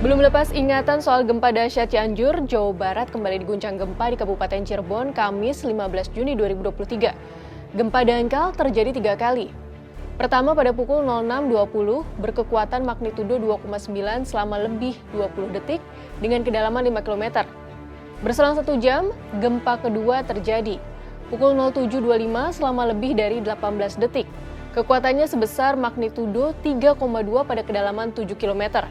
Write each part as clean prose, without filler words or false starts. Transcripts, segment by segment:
Belum lepas ingatan soal gempa dahsyat Cianjur, Jawa Barat kembali diguncang gempa di Kabupaten Cirebon, Kamis 15 Juni 2023. Gempa dangkal terjadi 3 kali. Pertama pada pukul 06.20 berkekuatan magnitudo 2,9 selama lebih 20 detik dengan kedalaman 5 km. Berselang 1 jam, gempa kedua terjadi. Pukul 07.25 selama lebih dari 18 detik. Kekuatannya sebesar magnitudo 3,2 pada kedalaman 7 km.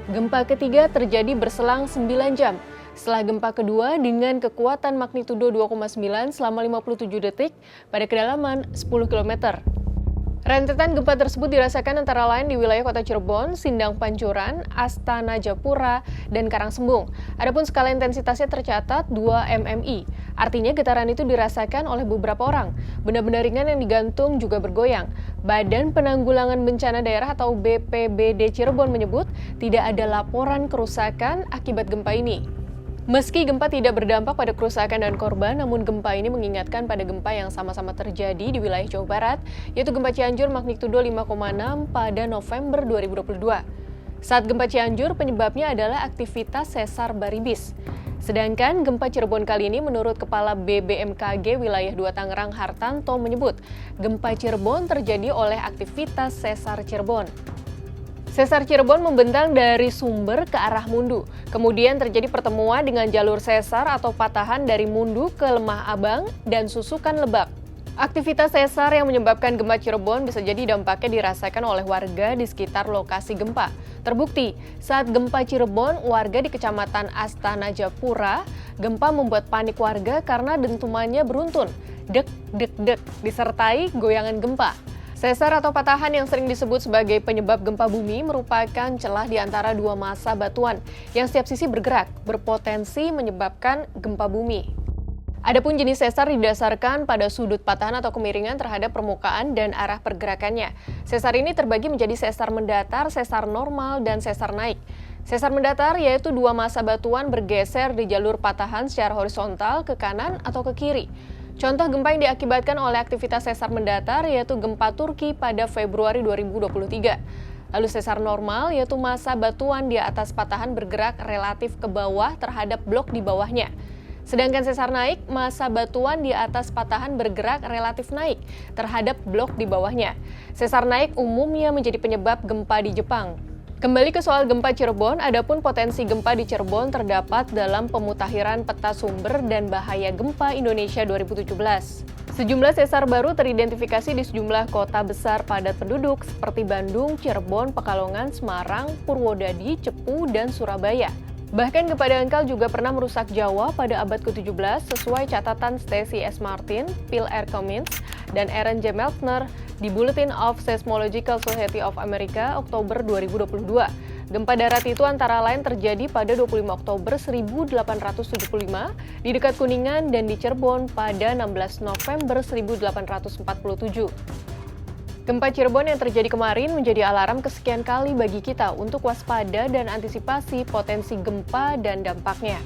Gempa ketiga terjadi berselang 9 jam setelah gempa kedua dengan kekuatan magnitudo 2,9 selama 57 detik pada kedalaman 10 km. Rentetan gempa tersebut dirasakan antara lain di wilayah Kota Cirebon, Sindang Pancuran, Astana Japura, dan Karangsembung. Adapun skala intensitasnya tercatat 2 mmi. Artinya getaran itu dirasakan oleh beberapa orang. Benda-benda ringan yang digantung juga bergoyang. Badan Penanggulangan Bencana Daerah atau BPBD Cirebon menyebut tidak ada laporan kerusakan akibat gempa ini. Meski gempa tidak berdampak pada kerusakan dan korban, namun gempa ini mengingatkan pada gempa yang sama-sama terjadi di wilayah Jawa Barat, yaitu gempa Cianjur magnitudo 5,6 pada November 2022. Saat gempa Cianjur, penyebabnya adalah aktivitas sesar baribis. Sedangkan gempa Cirebon kali ini menurut Kepala BBMKG Wilayah 2 Tangerang Hartanto menyebut, gempa Cirebon terjadi oleh aktivitas sesar Cirebon. Sesar Cirebon membentang dari sumber ke arah Mundu. Kemudian terjadi pertemuan dengan jalur sesar atau patahan dari Mundu ke Lemah Abang dan Susukan Lebak. Aktivitas sesar yang menyebabkan gempa Cirebon bisa jadi dampaknya dirasakan oleh warga di sekitar lokasi gempa. Terbukti, saat gempa Cirebon, warga di Kecamatan Astana Japura, gempa membuat panik warga karena dentumannya beruntun, dek, dek, dek, disertai goyangan gempa. Sesar atau patahan yang sering disebut sebagai penyebab gempa bumi merupakan celah di antara dua massa batuan yang setiap sisi bergerak, berpotensi menyebabkan gempa bumi. Adapun jenis sesar didasarkan pada sudut patahan atau kemiringan terhadap permukaan dan arah pergerakannya. Sesar ini terbagi menjadi sesar mendatar, sesar normal, dan sesar naik. Sesar mendatar yaitu dua massa batuan bergeser di jalur patahan secara horizontal ke kanan atau ke kiri. Contoh gempa yang diakibatkan oleh aktivitas sesar mendatar yaitu gempa Turki pada Februari 2023. Lalu sesar normal yaitu massa batuan di atas patahan bergerak relatif ke bawah terhadap blok di bawahnya. Sedangkan sesar naik, massa batuan di atas patahan bergerak relatif naik terhadap blok di bawahnya. Sesar naik umumnya menjadi penyebab gempa di Jepang. Kembali ke soal gempa Cirebon, adapun potensi gempa di Cirebon terdapat dalam pemutakhiran peta sumber dan bahaya gempa Indonesia 2017. Sejumlah sesar baru teridentifikasi di sejumlah kota besar padat penduduk seperti Bandung, Cirebon, Pekalongan, Semarang, Purwodadi, Cepu, dan Surabaya. Bahkan gempa dangkal juga pernah merusak Jawa pada abad ke-17 sesuai catatan Stacy S. Martin, Phil R. Cummins, dan Aaron J. Meltner di Bulletin of Seismological Society of America Oktober 2022. Gempa darat itu antara lain terjadi pada 25 Oktober 1875 di dekat Kuningan dan di Cirebon pada 16 November 1847. Gempa Cirebon yang terjadi kemarin menjadi alarm kesekian kali bagi kita untuk waspada dan antisipasi potensi gempa dan dampaknya.